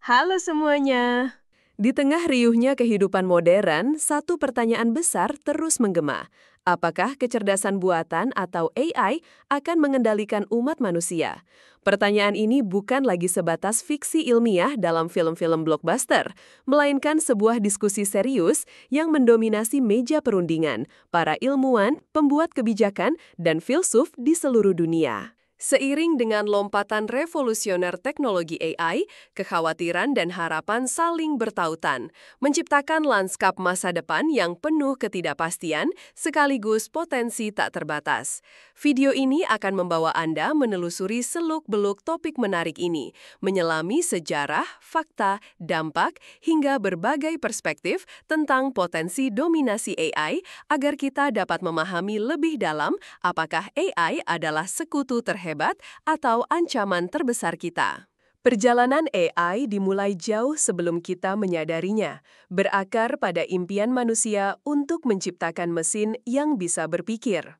Halo semuanya. Di tengah riuhnya kehidupan modern, satu pertanyaan besar terus menggema. Apakah kecerdasan buatan atau AI akan mengendalikan umat manusia? Pertanyaan ini bukan lagi sebatas fiksi ilmiah dalam film-film blockbuster, melainkan sebuah diskusi serius yang mendominasi meja perundingan, para ilmuwan, pembuat kebijakan, dan filsuf di seluruh dunia. Seiring dengan lompatan revolusioner teknologi AI, kekhawatiran dan harapan saling bertautan, menciptakan lanskap masa depan yang penuh ketidakpastian sekaligus potensi tak terbatas. Video ini akan membawa Anda menelusuri seluk-beluk topik menarik ini, menyelami sejarah, fakta, dampak, hingga berbagai perspektif tentang potensi dominasi AI agar kita dapat memahami lebih dalam apakah AI adalah sekutu terhebat atau ancaman terbesar kita. Perjalanan AI dimulai jauh sebelum kita menyadarinya, berakar pada impian manusia untuk menciptakan mesin yang bisa berpikir.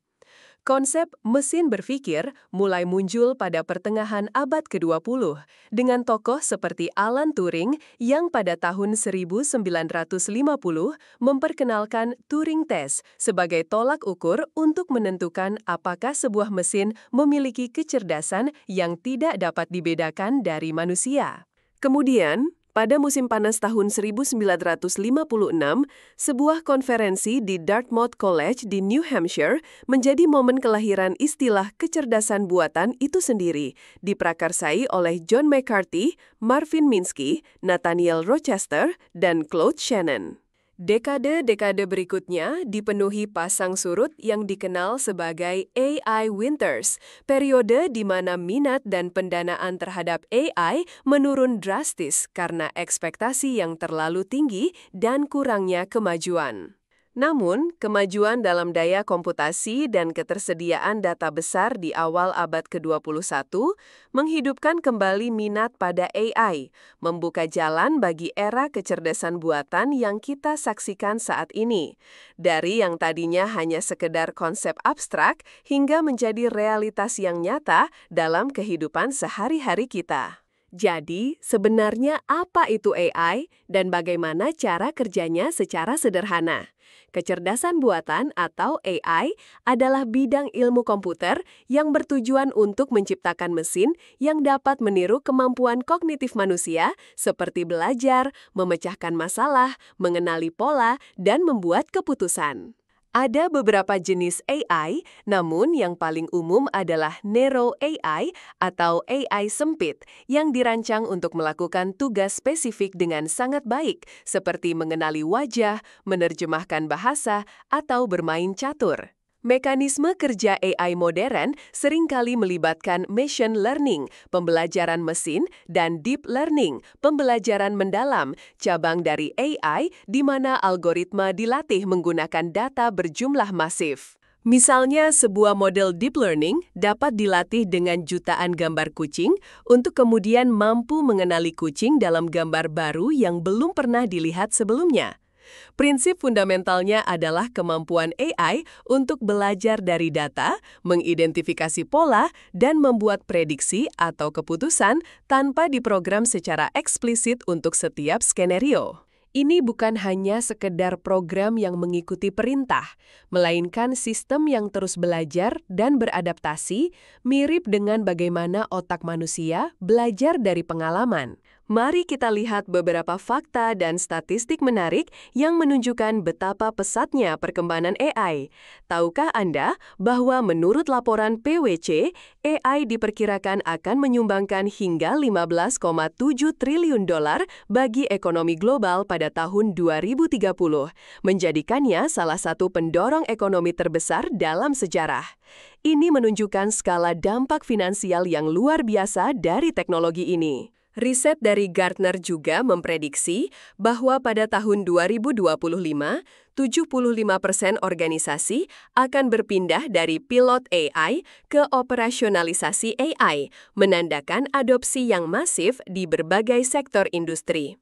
Konsep mesin berpikir mulai muncul pada pertengahan abad ke-20 dengan tokoh seperti Alan Turing yang pada tahun 1950 memperkenalkan Turing Test sebagai tolak ukur untuk menentukan apakah sebuah mesin memiliki kecerdasan yang tidak dapat dibedakan dari manusia. Kemudian, pada musim panas tahun 1956, sebuah konferensi di Dartmouth College di New Hampshire menjadi momen kelahiran istilah kecerdasan buatan itu sendiri, diprakarsai oleh John McCarthy, Marvin Minsky, Nathaniel Rochester, dan Claude Shannon. Dekade-dekade berikutnya dipenuhi pasang surut yang dikenal sebagai AI Winters, periode di mana minat dan pendanaan terhadap AI menurun drastis karena ekspektasi yang terlalu tinggi dan kurangnya kemajuan. Namun, kemajuan dalam daya komputasi dan ketersediaan data besar di awal abad ke-21 menghidupkan kembali minat pada AI, membuka jalan bagi era kecerdasan buatan yang kita saksikan saat ini. Dari yang tadinya hanya sekedar konsep abstrak hingga menjadi realitas yang nyata dalam kehidupan sehari-hari kita. Jadi, sebenarnya apa itu AI dan bagaimana cara kerjanya secara sederhana? Kecerdasan buatan atau AI adalah bidang ilmu komputer yang bertujuan untuk menciptakan mesin yang dapat meniru kemampuan kognitif manusia seperti belajar, memecahkan masalah, mengenali pola, dan membuat keputusan. Ada beberapa jenis AI, namun yang paling umum adalah Narrow AI atau AI sempit yang dirancang untuk melakukan tugas spesifik dengan sangat baik, seperti mengenali wajah, menerjemahkan bahasa, atau bermain catur. Mekanisme kerja AI modern seringkali melibatkan machine learning, pembelajaran mesin, dan deep learning, pembelajaran mendalam, cabang dari AI di mana algoritma dilatih menggunakan data berjumlah masif. Misalnya, sebuah model deep learning dapat dilatih dengan jutaan gambar kucing untuk kemudian mampu mengenali kucing dalam gambar baru yang belum pernah dilihat sebelumnya. Prinsip fundamentalnya adalah kemampuan AI untuk belajar dari data, mengidentifikasi pola, dan membuat prediksi atau keputusan tanpa diprogram secara eksplisit untuk setiap skenario. Ini bukan hanya sekedar program yang mengikuti perintah, melainkan sistem yang terus belajar dan beradaptasi, mirip dengan bagaimana otak manusia belajar dari pengalaman. Mari kita lihat beberapa fakta dan statistik menarik yang menunjukkan betapa pesatnya perkembangan AI. Tahukah Anda bahwa menurut laporan PwC, AI diperkirakan akan menyumbangkan hingga 15,7 triliun dolar bagi ekonomi global pada tahun 2030, menjadikannya salah satu pendorong ekonomi terbesar dalam sejarah. Ini menunjukkan skala dampak finansial yang luar biasa dari teknologi ini. Riset dari Gartner juga memprediksi bahwa pada tahun 2025, 75% organisasi akan berpindah dari pilot AI ke operasionalisasi AI, menandakan adopsi yang masif di berbagai sektor industri.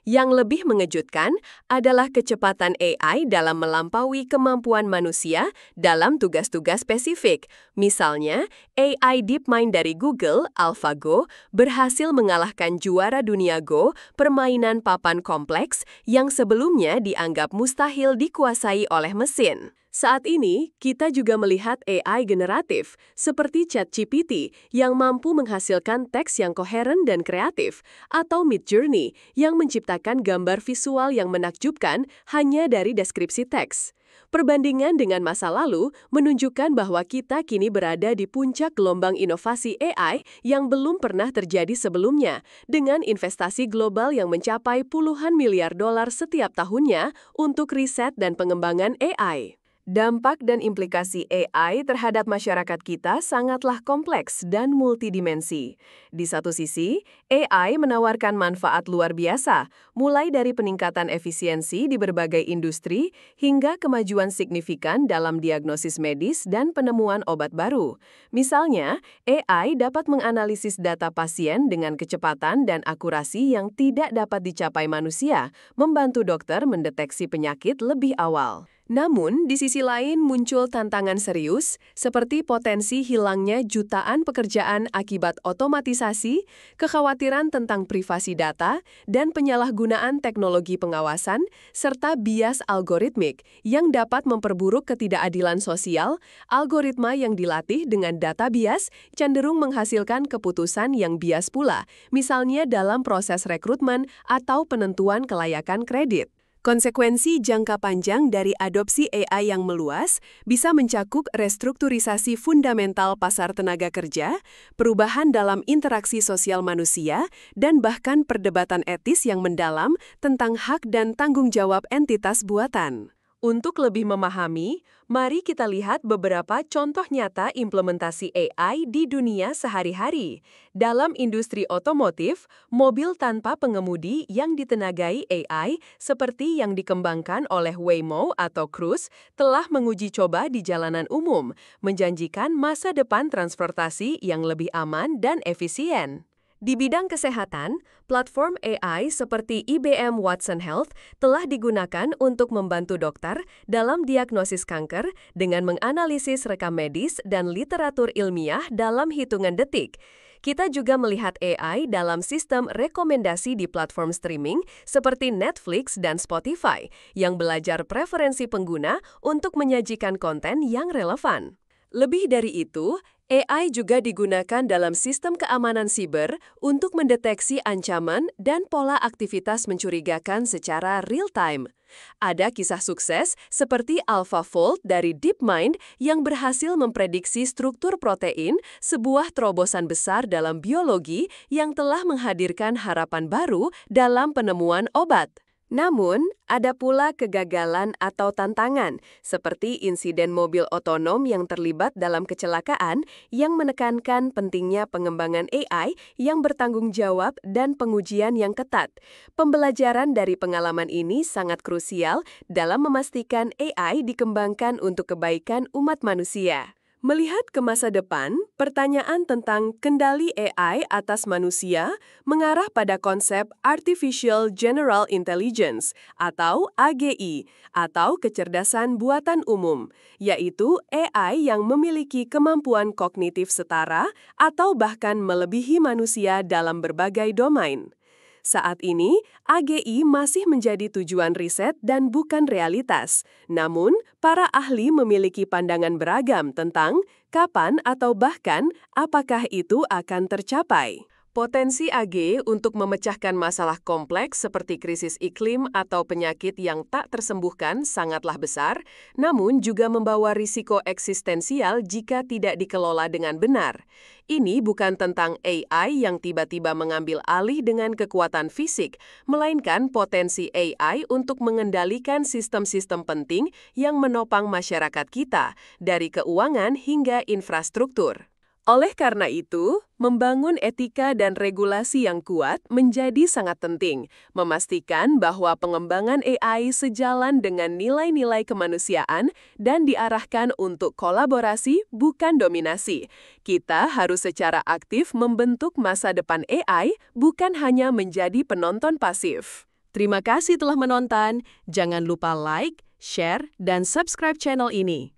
Yang lebih mengejutkan adalah kecepatan AI dalam melampaui kemampuan manusia dalam tugas-tugas spesifik. Misalnya, AI DeepMind dari Google, AlphaGo, berhasil mengalahkan juara dunia Go, permainan papan kompleks yang sebelumnya dianggap mustahil dikuasai oleh mesin. Saat ini, kita juga melihat AI generatif, seperti ChatGPT yang mampu menghasilkan teks yang koheren dan kreatif, atau Midjourney yang menciptakan gambar visual yang menakjubkan hanya dari deskripsi teks. Perbandingan dengan masa lalu menunjukkan bahwa kita kini berada di puncak gelombang inovasi AI yang belum pernah terjadi sebelumnya, dengan investasi global yang mencapai puluhan miliar dolar setiap tahunnya untuk riset dan pengembangan AI. Dampak dan implikasi AI terhadap masyarakat kita sangatlah kompleks dan multidimensi. Di satu sisi, AI menawarkan manfaat luar biasa, mulai dari peningkatan efisiensi di berbagai industri hingga kemajuan signifikan dalam diagnosis medis dan penemuan obat baru. Misalnya, AI dapat menganalisis data pasien dengan kecepatan dan akurasi yang tidak dapat dicapai manusia, membantu dokter mendeteksi penyakit lebih awal. Namun, di sisi lain muncul tantangan serius, seperti potensi hilangnya jutaan pekerjaan akibat otomatisasi, kekhawatiran tentang privasi data, dan penyalahgunaan teknologi pengawasan, serta bias algoritmik yang dapat memperburuk ketidakadilan sosial. Algoritma yang dilatih dengan data bias cenderung menghasilkan keputusan yang bias pula, misalnya dalam proses rekrutmen atau penentuan kelayakan kredit. Konsekuensi jangka panjang dari adopsi AI yang meluas bisa mencakup restrukturisasi fundamental pasar tenaga kerja, perubahan dalam interaksi sosial manusia, dan bahkan perdebatan etis yang mendalam tentang hak dan tanggung jawab entitas buatan. Untuk lebih memahami, mari kita lihat beberapa contoh nyata implementasi AI di dunia sehari-hari. Dalam industri otomotif, mobil tanpa pengemudi yang ditenagai AI seperti yang dikembangkan oleh Waymo atau Cruise telah menguji coba di jalanan umum, menjanjikan masa depan transportasi yang lebih aman dan efisien. Di bidang kesehatan, platform AI seperti IBM Watson Health telah digunakan untuk membantu dokter dalam diagnosis kanker dengan menganalisis rekam medis dan literatur ilmiah dalam hitungan detik. Kita juga melihat AI dalam sistem rekomendasi di platform streaming seperti Netflix dan Spotify yang belajar preferensi pengguna untuk menyajikan konten yang relevan. Lebih dari itu, AI juga digunakan dalam sistem keamanan siber untuk mendeteksi ancaman dan pola aktivitas mencurigakan secara real-time. Ada kisah sukses seperti AlphaFold dari DeepMind yang berhasil memprediksi struktur protein, sebuah terobosan besar dalam biologi yang telah menghadirkan harapan baru dalam penemuan obat. Namun, ada pula kegagalan atau tantangan, seperti insiden mobil otonom yang terlibat dalam kecelakaan yang menekankan pentingnya pengembangan AI yang bertanggung jawab dan pengujian yang ketat. Pembelajaran dari pengalaman ini sangat krusial dalam memastikan AI dikembangkan untuk kebaikan umat manusia. Melihat ke masa depan, pertanyaan tentang kendali AI atas manusia mengarah pada konsep Artificial General Intelligence atau AGI atau kecerdasan buatan umum, yaitu AI yang memiliki kemampuan kognitif setara atau bahkan melebihi manusia dalam berbagai domain. Saat ini, AGI masih menjadi tujuan riset dan bukan realitas. Namun, para ahli memiliki pandangan beragam tentang kapan atau bahkan apakah itu akan tercapai. Potensi AG untuk memecahkan masalah kompleks seperti krisis iklim atau penyakit yang tak tersembuhkan sangatlah besar, namun juga membawa risiko eksistensial jika tidak dikelola dengan benar. Ini bukan tentang AI yang tiba-tiba mengambil alih dengan kekuatan fisik, melainkan potensi AI untuk mengendalikan sistem-sistem penting yang menopang masyarakat kita, dari keuangan hingga infrastruktur. Oleh karena itu, membangun etika dan regulasi yang kuat menjadi sangat penting, memastikan bahwa pengembangan AI sejalan dengan nilai-nilai kemanusiaan dan diarahkan untuk kolaborasi, bukan dominasi. Kita harus secara aktif membentuk masa depan AI, bukan hanya menjadi penonton pasif. Terima kasih telah menonton. Jangan lupa like, share, dan subscribe channel ini.